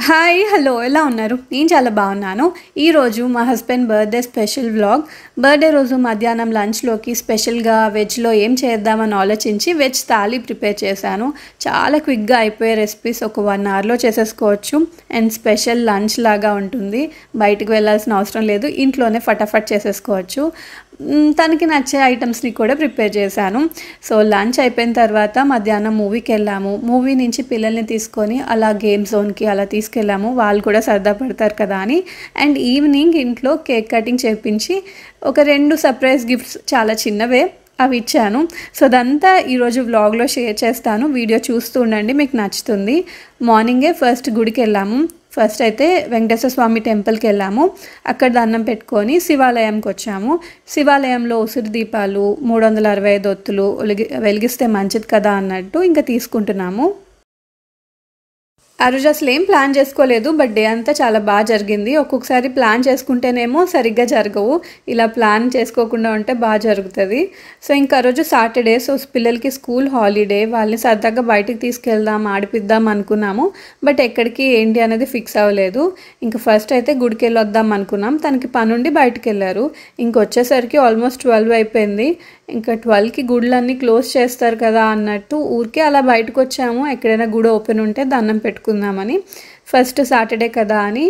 Hi hello ఎలా ఉన్నారు? నేను చాలా బాగున్నాను. ఈరోజు మా husband birthday special vlog. Birthday రోజు మధ్యాహ్నం లంచ్లోకి స్పెషల్గా వెజ్లో ఏం చేద్దామని ఆలోచించి వెజ్ థాలీ ప్రిపేర్ చేశాను. చాలా క్విక్గా అయిపోయే రెసిపీస్, ఒక 1 అవర్లో చేసేసుకోవచ్చు. అండ్ స్పెషల్ లంచ్ లాగా ఉంటుంది. బయటకు వెళ్ళాల్సిన అవసరం లేదు, ఇంట్లోనే ఫటాఫట్ చేసేసుకోవచ్చు. తనకి నచ్చే ఐటమ్స్ని కూడా ప్రిపేర్ చేశాను. సో లంచ్ అయిపోయిన తర్వాత మధ్యాహ్నం మూవీకి వెళ్ళాము. మూవీ నుంచి పిల్లల్ని తీసుకొని అలా గేమ్ జోన్కి అలా తీసుకెళ్ళాము. వాళ్ళు కూడా సరదా పడతారు కదా అని. అండ్ ఈవినింగ్ ఇంట్లో కేక్ కటింగ్ చేయించి ఒక 2 సర్ప్రైజ్ గిఫ్ట్స్, చాలా చిన్నవే, అవి ఇచ్చాను. సో అదంతా ఈరోజు వ్లాగ్లో షేర్ చేస్తాను. వీడియో చూస్తూ ఉండండి, మీకు నచ్చుతుంది. మార్నింగే ఫస్ట్ గుడికి వెళ్ళాము. ఫస్ట్ అయితే వెంకటేశ్వర స్వామి టెంపుల్కి వెళ్ళాము. అక్కడ దండం పెట్టుకొని శివాలయంకి వచ్చాము. శివాలయంలో ఉసిరి దీపాలు 365 ఒత్తులు వెలిగిస్తే మంచిది కదా అన్నట్టు ఇంకా తీసుకుంటున్నాము. ఆ రోజు అసలు ఏం ప్లాన్ చేసుకోలేదు, బట్ డే అంతా చాలా బాగా జరిగింది. ఒక్కొక్కసారి ప్లాన్ చేసుకుంటేనేమో సరిగ్గా జరగవు, ఇలా ప్లాన్ చేసుకోకుండా ఉంటే బాగా జరుగుతుంది. సో ఇంకా ఆ రోజు సాటర్డే, సో పిల్లలకి స్కూల్ హాలిడే, వాళ్ళని సరదాగా బయటికి తీసుకెళ్దాం, ఆడిపిద్దాం అనుకున్నాము. బట్ ఎక్కడికి ఏంటి అనేది ఫిక్స్ అవ్వలేదు. ఇంకా ఫస్ట్ అయితే గుడికి వెళ్ళొద్దాం అనుకున్నాం. తనకి పనుండి బయటకు వెళ్ళారు. ఇంకొచ్చేసరికి ఆల్మోస్ట్ 12 అయిపోయింది. ఇంకా 12కి గుడులన్నీ క్లోజ్ చేస్తారు కదా అన్నట్టు ఊరికే అలా బయటకు వచ్చాము. ఎక్కడైనా గుడి ఓపెన్ ఉంటే దండం పెట్టుకుందామని. ఫస్ట్ సాటర్డే కదా అని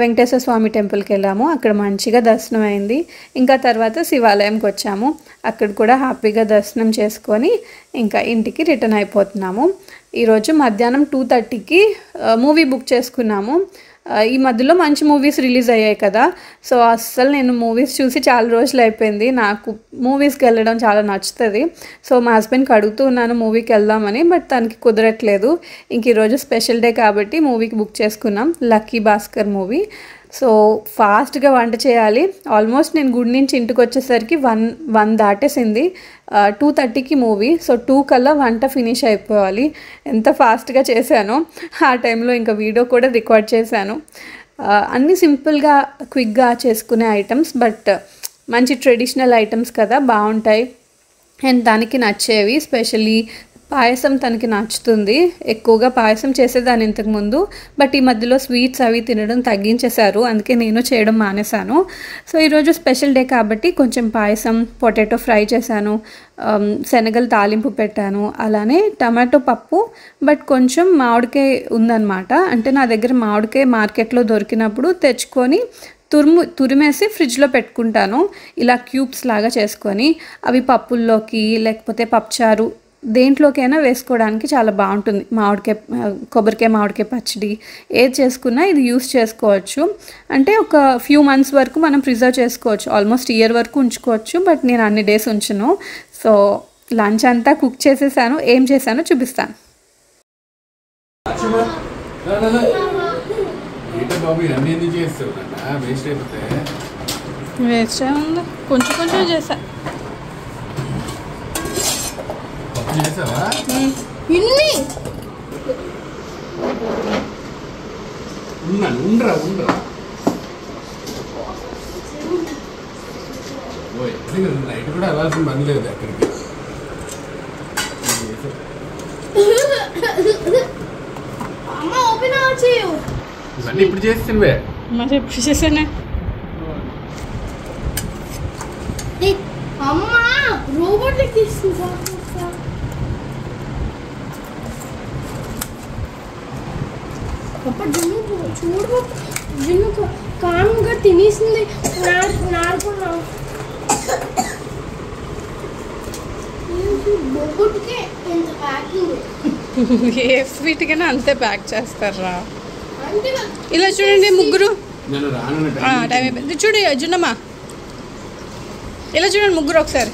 వెంకటేశ్వర స్వామి టెంపుల్కి వెళ్ళాము. అక్కడ మంచిగా దర్శనం అయింది. ఇంకా తర్వాత శివాలయంకి వచ్చాము. అక్కడ కూడా హ్యాపీగా దర్శనం చేసుకొని ఇంకా ఇంటికి రిటర్న్ అయిపోతున్నాము. ఈరోజు మధ్యాహ్నం 2:30కి మూవీ బుక్ చేసుకున్నాము. ఈ మధ్యలో మంచి మూవీస్ రిలీజ్ అయ్యాయి కదా. సో అస్సలు నేను మూవీస్ చూసి చాలా రోజులు అయిపోయింది. నాకు మూవీస్కి వెళ్ళడం చాలా నచ్చుతుంది. సో మా హస్బెండ్కి అడుగుతూ ఉన్నాను మూవీకి వెళ్దామని, బట్ తనకి కుదరట్లేదు. ఇంక ఈరోజు స్పెషల్ డే కాబట్టి మూవీకి బుక్ చేసుకున్నాం, లక్కీ భాస్కర్ మూవీ. సో ఫాస్ట్గా వంట చేయాలి. ఆల్మోస్ట్ నేను గుడి నుంచి ఇంటికి వచ్చేసరికి 1 దాటేసింది. 2:30కి మూవీ. సో 2 కల్లా వంట ఫినిష్ అయిపోవాలి. ఎంత ఫాస్ట్గా చేశానో. ఆ టైంలో ఇంకా వీడియో కూడా రికార్డ్ చేశాను. అన్నీ సింపుల్గా క్విక్గా చేసుకునే ఐటమ్స్, బట్ మంచి ట్రెడిషనల్ ఐటమ్స్ కదా, బాగుంటాయి. అండ్ దానికి నచ్చేవి. స్పెషల్లీ పాయసం తనకి నచ్చుతుంది. ఎక్కువగా పాయసం చేసేదాన్ని ఇంతకుముందు, బట్ ఈ మధ్యలో స్వీట్స్ అవి తినడం తగ్గించేశారు. అందుకే నేను చేయడం మానేశాను. సో ఈరోజు స్పెషల్ డే కాబట్టి కొంచెం పాయసం, పొటాటో ఫ్రై చేశాను, శనగలు తాలింపు పెట్టాను, అలానే టమాటో పప్పు. బట్ కొంచెం మామిడికాయ ఉందన్నమాట. అంటే నా దగ్గర మామిడికాయ మార్కెట్లో దొరికినప్పుడు తెచ్చుకొని తురిమేసి ఫ్రిడ్జ్లో పెట్టుకుంటాను, ఇలా క్యూబ్స్ లాగా చేసుకొని. అవి పప్పుల్లోకి లేకపోతే పప్పుచారు దేంట్లోకైనా వేసుకోవడానికి చాలా బాగుంటుంది. కొబ్బరికాయ మామిడికాయ పచ్చడి ఏది చేసుకున్నా ఇది యూస్ చేసుకోవచ్చు. అంటే ఒక ఫ్యూ మంత్స్ వరకు మనం ప్రిజర్వ్ చేసుకోవచ్చు, ఆల్మోస్ట్ ఇయర్ వరకు ఉంచుకోవచ్చు. బట్ నేను అన్ని డేస్ ఉంచును. సో లంచ్ అంతా కుక్ చేసేసాను. ఏం చేశానో చూపిస్తాను. వేస్ట్ ఏముంది, కొంచెం కొంచెం చేసా. నైట్ కూడా వెళ్ళాల్సిన పని లేదు అక్కడికి. ఇవన్నీ ఇప్పుడు చేసినవే, మరి ఎప్పుడు చేసానే. అమ్మా రోబోట్ తీసుకుంటా. చూడు జున్ను కామ్గా తినేసింది. ఏ స్వీట్కైనా అంతే ప్యాక్ చేస్తారా. ఇలా చూడండి ముగ్గురు, టైం అయిపోయింది. చూడు జున్నమ్మా, ఇలా చూడండి ముగ్గురు ఒకసారి.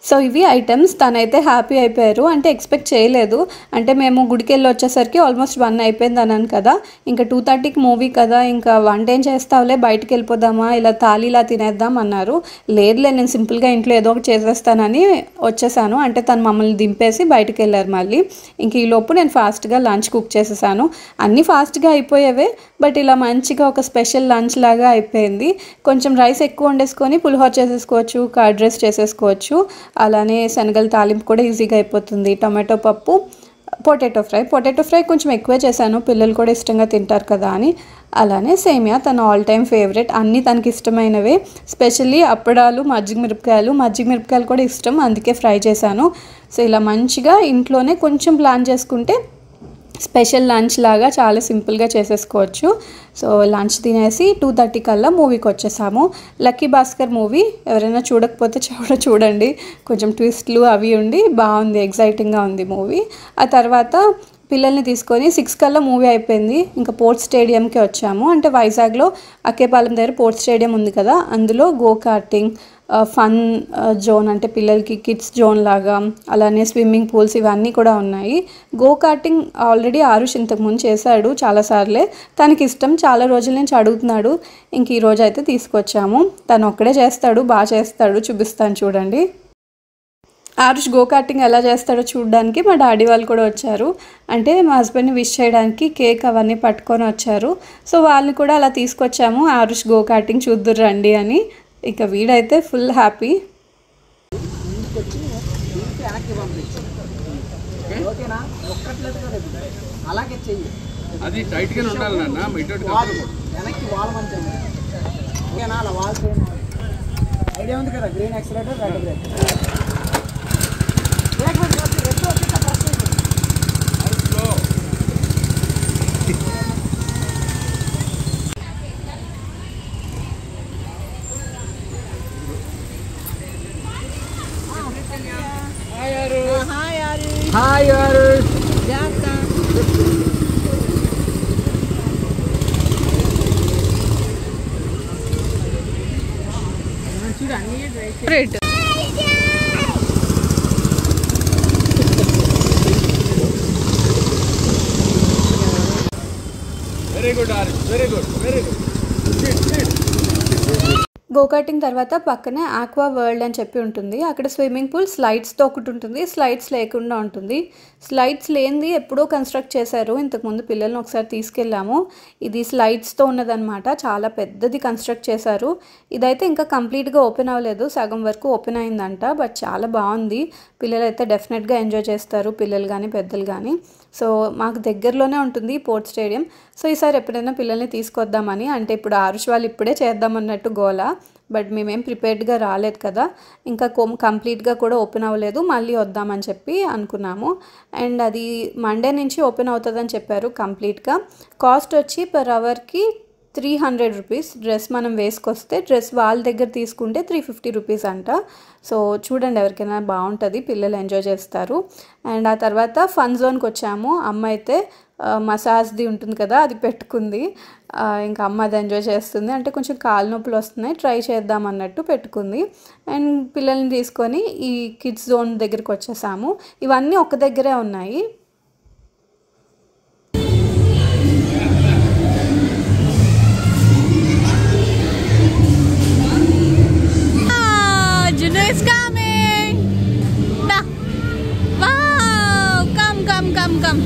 సో ఇవి ఐటమ్స్. తనైతే హ్యాపీ అయిపోయారు. అంటే ఎక్స్పెక్ట్ చేయలేదు. అంటే మేము గుడికి వెళ్ళి వచ్చేసరికి ఆల్మోస్ట్ 1 అయిపోయింది అన్నాను కదా. ఇంకా 2:30కి మూవీ కదా, ఇంకా వంట ఏం చేస్తావులే, బయటికి వెళ్ళిపోదామా, ఇలా తాళీలా తినేద్దాం అన్నారు. లేదులే, నేను సింపుల్గా ఇంట్లో ఏదో ఒకటి చేసేస్తానని వచ్చేసాను. అంటే తను మమ్మల్ని దింపేసి బయటికి వెళ్ళారు మళ్ళీ. ఇంక ఈలోపు నేను ఫాస్ట్గా లంచ్ కుక్ చేసేసాను. అన్నీ ఫాస్ట్గా అయిపోయేవే, బట్ ఇలా మంచిగా ఒక స్పెషల్ లంచ్ లాగా అయిపోయింది. కొంచెం రైస్ ఎక్కువ వండేసుకొని పులిహోర చేసేసుకోవచ్చు, కర్డ్ రైస్ చేసేసుకోవచ్చు. అలానే శనగల తాలింపు కూడా ఈజీగా అయిపోతుంది. టొమాటో పప్పు, పొటాటో ఫ్రై కొంచెం ఎక్కువ చేశాను, పిల్లలు కూడా ఇష్టంగా తింటారు కదా అని. అలానే సేమియా తన ఆల్ టైమ్ ఫేవరెట్, అన్నీ తనకి ఇష్టమైనవే. స్పెషల్లీ అప్పడాలు, మజ్జిగ మిరపకాయలు కూడా ఇష్టం, అందుకే ఫ్రై చేశాను. సో ఇలా మంచిగా ఇంట్లోనే కొంచెం ప్లాన్ చేసుకుంటే స్పెషల్ లంచ్ లాగా చాలా సింపుల్గా చేసేసుకోవచ్చు. సో లంచ్ తినేసి 2:30 కల్లా మూవీకి వచ్చేసాము. లక్కీ భాస్కర్ మూవీ ఎవరైనా చూడకపోతే చూడండి, కొంచెం ట్విస్ట్లు అవి ఉండి బాగుంది, ఎగ్జైటింగ్గా ఉంది మూవీ. ఆ తర్వాత పిల్లల్ని తీసుకొని 6 కల్లా మూవీ అయిపోయింది. ఇంకా పోర్ట్ స్టేడియంకి వచ్చాము. అంటే వైజాగ్లో అక్కేపాలెం దగ్గర పోర్ట్ స్టేడియం ఉంది కదా, అందులో గో కార్టింగ్, ఫన్ జోన్ అంటే పిల్లలకి కిడ్స్ జోన్ లాగా, అలానే స్విమ్మింగ్ పూల్స్ ఇవన్నీ కూడా ఉన్నాయి. గో కార్టింగ్ ఆల్రెడీ ఆరుష్ ఇంతకుముందు చేశాడు చాలాసార్లే, తనకి ఇష్టం, చాలా రోజుల నుంచి అడుగుతున్నాడు. ఇంక ఈరోజు అయితే తీసుకొచ్చాము. తను ఒక్కడే చేస్తాడు, బాగా చేస్తాడు, చూపిస్తాను చూడండి. ఆరుష్ గో కార్టింగ్ ఎలా చేస్తాడో చూడడానికి మా డాడీ వాళ్ళు కూడా వచ్చారు. అంటే మా హస్బెండ్ని విష్ చేయడానికి కేక్ అవన్నీ పట్టుకొని వచ్చారు. సో వాళ్ళని కూడా అలా తీసుకొచ్చాము, ఆరుష్ గో కార్టింగ్ చూద్దురు రండి అని. ఇక వీడైతే ఫుల్ హ్యాపీ. అది టైట్ గానే ఉండాలి నాన్న, వెనక్కి వాల్ మంచి ఓకేనా, అలా వాల్ ఐడియా ఉంది కదా, green accelerator, red brake. Hi Arush. Great. Very good Arush, very good. Go karting తర్వాత పక్కనే ఆక్వా వరల్డ్ అని చెప్పి ఉంటుంది. అక్కడ స్విమ్మింగ్ పూల్ స్లైడ్స్తో ఒకటి ఉంటుంది, స్లైడ్స్ లేకుండా ఉంటుంది. స్లైడ్స్ లేనిది ఎప్పుడో కన్స్ట్రక్ట్ చేశారు, ఇంతకుముందు పిల్లల్ని ఒకసారి తీసుకెళ్ళాము. ఇది స్లైడ్స్తో ఉన్నదనమాట, చాలా పెద్దది కన్స్ట్రక్ట్ చేశారు. ఇదైతే ఇంకా కంప్లీట్గా ఓపెన్ అవ్వలేదు, సగం వరకు ఓపెన్ అయిందంట. బట్ చాలా బాగుంది, పిల్లలు అయితే డెఫినెట్గా ఎంజాయ్ చేస్తారు, పిల్లలు కానీ పెద్దలు కానీ. సో మాకు దగ్గరలోనే ఉంటుంది పోర్ట్ స్టేడియం. సో ఈసారి ఎప్పుడైనా పిల్లల్ని తీసుకొద్దామని, అంటే ఇప్పుడు ఆరుష్ వాళ్ళు ఇప్పుడే చేద్దామన్నట్టు గోలా, బట్ మేమేం ప్రిపేర్డ్గా రాలేదు కదా, ఇంకా కంప్లీట్గా కూడా ఓపెన్ అవ్వలేదు, మళ్ళీ వద్దామని చెప్పి అనుకున్నాము. అండ్ అది మండే నుంచి ఓపెన్ అవుతుందని చెప్పారు కంప్లీట్గా. కాస్ట్ వచ్చి పర్ అవర్కి 300 రూపీస్. డ్రెస్ మనం వేసుకొస్తే, డ్రెస్ వాళ్ళ దగ్గర తీసుకుంటే 350 రూపీస్ అంట. సో చూడండి, ఎవరికైనా బాగుంటుంది, పిల్లలు ఎంజాయ్ చేస్తారు. అండ్ ఆ తర్వాత ఫన్ జోన్కి వచ్చాము. అమ్మ అయితే మసాజ్ది ఉంటుంది కదా, అది పెట్టుకుంది. ఇంకా అమ్మ అది ఎంజాయ్ చేస్తుంది, అంటే కొంచెం కాలు నొప్పులు వస్తున్నాయి, ట్రై చేద్దాం అన్నట్టు పెట్టుకుంది. అండ్ పిల్లల్ని తీసుకొని ఈ కిడ్స్ జోన్ దగ్గరికి వచ్చేసాము. ఇవన్నీ ఒక దగ్గరే ఉన్నాయి. Juno is coming. Wow! Come.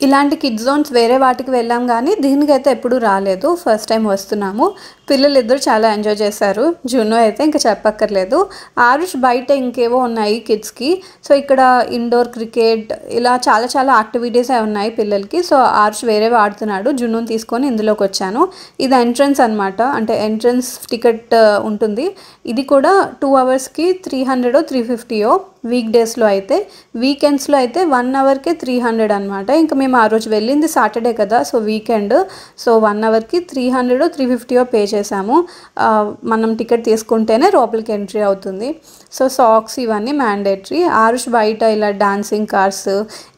ఇలాంటి కిడ్ జోన్స్ వేరే వాటికి వెళ్ళాం కానీ దీనికైతే ఎప్పుడూ రాలేదు, ఫస్ట్ టైం వస్తున్నాము. పిల్లలు ఇద్దరు చాలా ఎంజాయ్ చేశారు. జున్ను అయితే ఇంకా చెప్పక్కర్లేదు. ఆరుష్ బయట ఇంకేవో ఉన్నాయి కిడ్స్కి. సో ఇక్కడ ఇండోర్ క్రికెట్ ఇలా చాలా యాక్టివిటీస్ ఉన్నాయి పిల్లలకి. సో ఆరుష్ వేరేవి ఆడుతున్నాడు, జున్నుని తీసుకొని ఇందులోకి వచ్చాను. ఇది ఎంట్రన్స్ అనమాట, అంటే ఎంట్రన్స్ టికెట్ ఉంటుంది. ఇది కూడా 2 అవర్స్కి 300 350 వీక్ డేస్లో అయితే. వీకెండ్స్లో అయితే 1 అవర్కే 300 అనమాట. ఇంకా మేము ఆ రోజు వెళ్ళింది సాటర్డే కదా, సో వీకెండ్. సో 1 అవర్కి 300 350 పే చేసాము. మనం టికెట్ తీసుకుంటేనే లోపలికి ఎంట్రీ అవుతుంది. సో సాక్స్ ఇవన్నీ మ్యాండేటరీ. ఆరుష్ బయట ఇలా డాన్సింగ్ కార్స్,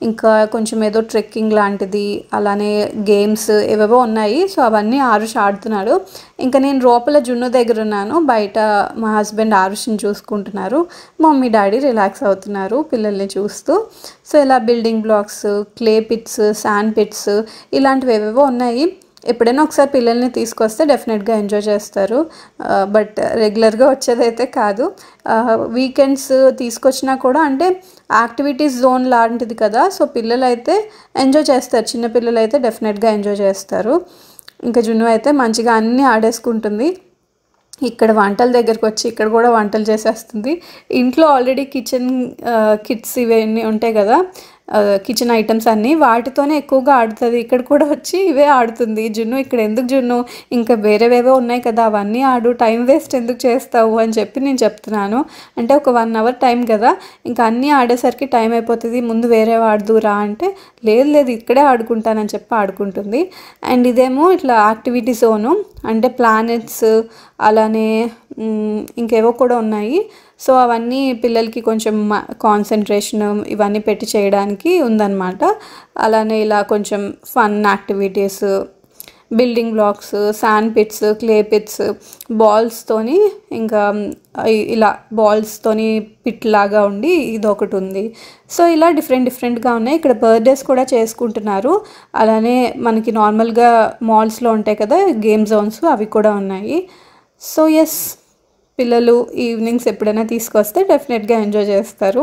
ఇంకా కొంచెం ఏదో ట్రెక్కింగ్ లాంటిది, అలానే గేమ్స్ ఏవేవో ఉన్నాయి. సో అవన్నీ ఆరుష్ ఆడుతున్నాడు. ఇంకా నేను లోపల జున్ను దగ్గర ఉన్నాను, బయట మా హస్బెండ్ ఆరుష్ని చూసుకుంటున్నారు, మమ్మీ డాడీ రిలాక్స్ అవుతున్నారు పిల్లల్ని చూస్తూ. సో ఇలా building blocks, clay pits, sand pits ఇలాంటివి ఏవేవో ఉన్నాయి. ఎప్పుడైనా ఒకసారి పిల్లల్ని తీసుకొస్తే డెఫినెట్గా ఎంజాయ్ చేస్తారు, బట్ రెగ్యులర్గా వచ్చేదైతే కాదు. వీకెండ్స్ తీసుకొచ్చినా కూడా అంటే యాక్టివిటీస్ జోన్ లాంటిది కదా, సో పిల్లలు అయితే ఎంజాయ్ చేస్తారు, చిన్న పిల్లలు అయితే డెఫినెట్గా ఎంజాయ్ చేస్తారు. ఇంకా జున్ను అయితే మంచిగా అన్నీ ఆడేసుకుంటుంది. ఇక్కడ వంటల దగ్గరకు వచ్చి ఇక్కడ కూడా వంటలు చేసేస్తుంది. ఇంట్లో ఆల్రెడీ కిచెన్ కిట్స్ ఇవన్నీ ఉంటాయి కదా, కిచెన్ ఐటమ్స్ అన్నీ, వాటితోనే ఎక్కువగా ఆడుతుంది. ఇక్కడ కూడా వచ్చి ఇవే ఆడుతుంది. జున్ను ఇక్కడ ఎందుకు జున్ను, ఇంకా వేరేవేవో ఉన్నాయి కదా అవన్నీ ఆడు, టైం వేస్ట్ ఎందుకు చేస్తావు అని చెప్పి నేను చెప్తున్నాను. అంటే ఒక 1 అవర్ టైం కదా, ఇంకా అన్నీ ఆడేసరికి టైం అయిపోతుంది, ముందు వేరే ఆడుదురా అంటే లేదు ఇక్కడే ఆడుకుంటానని చెప్పి ఆడుకుంటుంది. అండ్ ఇదేమో ఇట్లా యాక్టివిటీ జోను, అంటే ప్లానెట్స్ అలానే ఇంకేవో కూడా ఉన్నాయి. సో అవన్నీ పిల్లలకి కొంచెం కాన్సన్ట్రేషన్ ఇవన్నీ పెట్టి చేయడానికి ఉందన్నమాట. అలానే ఇలా కొంచెం fun activities, building blocks, sand pits, clay pits, బాల్స్తోని, ఇంకా ఇలా బాల్స్తోని పిట్ లాగా ఉండి ఇదొకటి ఉంది. సో ఇలా డిఫరెంట్గా ఉన్నాయి. ఇక్కడ బర్త్డేస్ కూడా చేసుకుంటున్నారు. అలానే మనకి నార్మల్గా మాల్స్లో ఉంటాయి కదా గేమ్ జోన్స్, అవి కూడా ఉన్నాయి. సో ఎస్, పిల్లలు ఈవినింగ్స్ ఎప్పుడైనా తీసుకొస్తే డెఫినెట్గా ఎంజాయ్ చేస్తారు.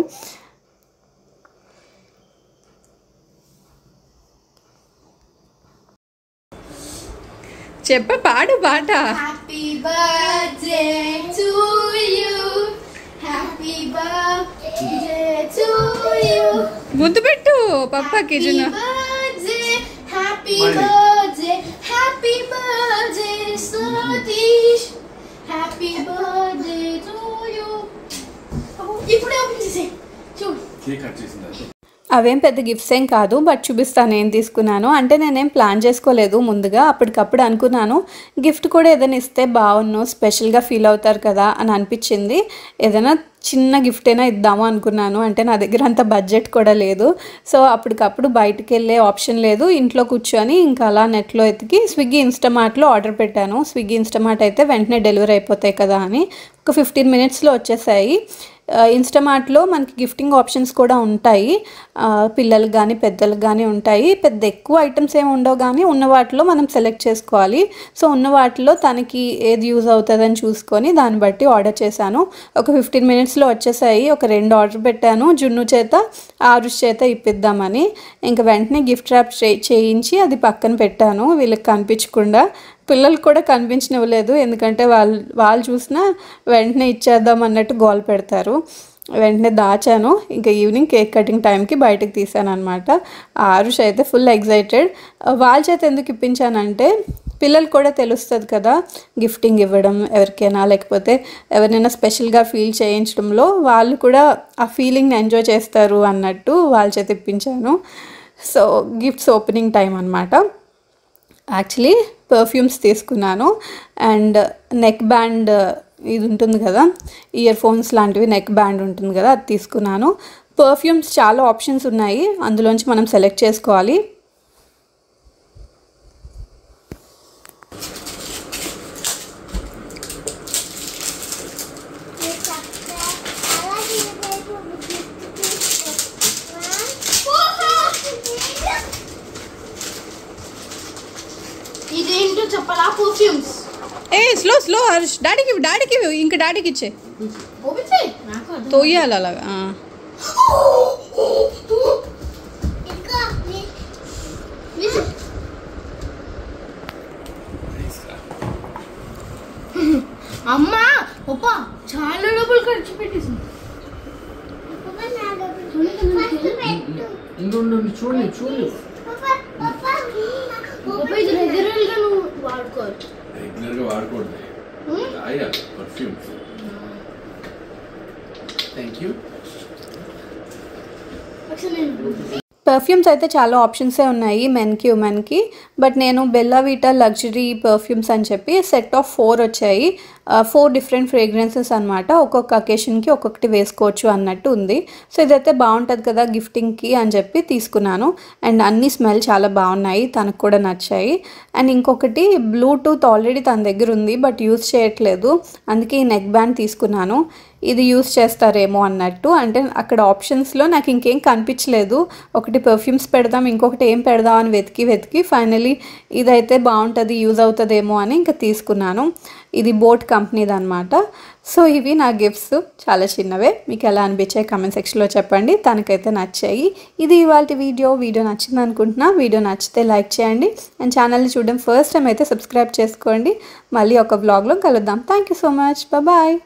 చెప్ప పాడు పాట. Happy birthday to you, happy birthday to you, ముద్దు పెట్టు పప్పాకి జున్ను. Happy birthday, happy birthday Satish, happy birthday to you. ఇప్పుడే ఓపెన్ చేసే చూడు. కేక్ కట్ చేసిందా? అవేం పెద్ద గిఫ్ట్స్ ఏం కాదు, బట్ చూపిస్తాను ఏం తీసుకున్నాను. అంటే నేనేం ప్లాన్ చేసుకోలేదు ముందుగా, అప్పటికప్పుడు అనుకున్నాను గిఫ్ట్ కూడా ఏదైనా ఇస్తే బాగున్ను, స్పెషల్గా ఫీల్ అవుతారు కదా అని అనిపించింది. ఏదైనా చిన్న గిఫ్ట్ అయినా ఇద్దాము అనుకున్నాను. అంటే నా దగ్గర అంత బడ్జెట్ కూడా లేదు. సో అప్పటికప్పుడు బయటికి వెళ్ళే ఆప్షన్ లేదు, ఇంట్లో కూర్చొని ఇంకా అలా నెట్లో ఎతికి స్విగ్గీ ఇన్స్టామార్ట్లో ఆర్డర్ పెట్టాను. స్విగ్గీ ఇన్స్టామార్ట్ అయితే వెంటనే డెలివరీ అయిపోతాయి కదా అని ఒక 15 మినిట్స్లో వచ్చేసాయి. ఇన్స్టామార్ట్లో మనకి గిఫ్టింగ్ ఆప్షన్స్ కూడా ఉంటాయి, పిల్లలకు కానీ పెద్దలకు కానీ ఉంటాయి. పెద్ద ఎక్కువ ఐటమ్స్ ఏమి ఉండవు, కానీ ఉన్న వాటిలో మనం సెలెక్ట్ చేసుకోవాలి. సో ఉన్న వాటిలో తనకి ఏది యూజ్ అవుతుందని చూసుకొని దాన్ని బట్టి ఆర్డర్ చేశాను. ఒక 15 మినిట్స్లో వచ్చేసాయి. ఒక 2 ఆర్డర్ పెట్టాను, జున్ను చేత ఆరుష్ చేత ఇప్పిద్దామని. ఇంకా వెంటనే గిఫ్ట్ ర్యాప్ చేయించి అది పక్కన పెట్టాను, వీళ్ళకి కనిపించకుండా. పిల్లలకు కూడా కనిపించనివ్వలేదు, ఎందుకంటే వాళ్ళు చూసినా వెంటనే ఇచ్చేద్దాం అన్నట్టు గోల్ పెడతారు. వెంటనే దాచాను. ఇంకా ఈవినింగ్ కేక్ కటింగ్ టైంకి బయటకు తీసాను అనమాట. ఆరుష్ అయితే ఫుల్ ఎగ్జైటెడ్. వాళ్ళ చేత ఎందుకు ఇప్పించానంటే పిల్లలు కూడా తెలుస్తుంది కదా, గిఫ్టింగ్ ఇవ్వడం ఎవరికైనా, లేకపోతే ఎవరినైనా స్పెషల్గా ఫీల్ చేయించడంలో వాళ్ళు కూడా ఆ ఫీలింగ్ని ఎంజాయ్ చేస్తారు అన్నట్టు వాళ్ళ చేత ఇప్పించాను. సో గిఫ్ట్స్ ఓపెనింగ్ టైం అనమాట. యాక్చువల్లీ పర్ఫ్యూమ్స్ తీసుకున్నాను అండ్ నెక్ బ్యాండ్ ఇది ఉంటుంది కదా, ఇయర్ ఫోన్స్ లాంటివి నెక్ బ్యాండ్ ఉంటుంది కదా, అది తీసుకున్నాను. పర్ఫ్యూమ్స్ చాలా ఆప్షన్స్ ఉన్నాయి, అందులోంచి మనం సెలెక్ట్ చేసుకోవాలి. ఇదేంటో చెప్పాలా? పర్ఫ్యూమ్స్. ఏ స్లో హర్ష్, డాడీకి ఇంకా డాడీకి ఇచ్చే ఓపెన్ చేయి, నాకు అర్థం. తోయాలి అలాగా. ఇంకా నిజం. అమ్మా పప్పా చాలా డబ్బులు ఖర్చు పెట్టేసింది. చూడు పప్పా ఇది రెగ్యులర్గా నువ్వు వాడుకోవాలి. రెగ్యులర్ గా వాడకూడదు, రాయాలి పర్ఫ్యూమ్స్. Thank you. ఒకసారి నేను పర్ఫ్యూమ్స్ అయితే చాలా ఆప్షన్సే ఉన్నాయి మెన్కి ఉమెన్కి, బట్ నేను బెల్లా వీటా లగ్జరీ పర్ఫ్యూమ్స్ అని చెప్పి సెట్ ఆఫ్ 4 వచ్చాయి. 4 డిఫరెంట్ ఫ్రేగ్రెన్సెస్ అనమాట, ఒక్కొక్క అకేషన్కి ఒక్కొక్కటి వేసుకోవచ్చు అన్నట్టు ఉంది. సో ఇదైతే బాగుంటుంది కదా గిఫ్టింగ్కి అని చెప్పి తీసుకున్నాను. అండ్ అన్ని స్మెల్ చాలా బాగున్నాయి, తనకు కూడా నచ్చాయి. అండ్ ఇంకొకటి బ్లూటూత్ ఆల్రెడీ తన దగ్గర ఉంది బట్ యూస్ చేయట్లేదు, అందుకే ఈ నెక్ బ్యాండ్ తీసుకున్నాను. ఇది యూస్ చేస్తారేమో అన్నట్టు. అంటే అక్కడ ఆప్షన్స్లో నాకు ఇంకేం కనిపించలేదు. ఒకటి పర్ఫ్యూమ్స్ పెడదాం, ఇంకొకటి ఏం పెడదాం అని వెతికి ఫైనలీ ఇదైతే బాగుంటుంది, యూజ్ అవుతుందేమో అని ఇంకా తీసుకున్నాను. ఇది బోట్ కంపెనీది అనమాట. సో ఇవి నా గిఫ్ట్స్, చాలా చిన్నవే. మీకు ఎలా అనిపించాయి కామెంట్ సెక్షన్లో చెప్పండి. తనకైతే నచ్చాయి. ఇది ఇవాళ వీడియో నచ్చింది అనుకుంటున్నా. వీడియో నచ్చితే లైక్ చేయండి అండ్ ఛానల్ని చూడడం ఫస్ట్ టైం అయితే సబ్స్క్రైబ్ చేసుకోండి. మళ్ళీ ఒక వ్లాగ్లో కలుద్దాం. Thank you so much. Bye.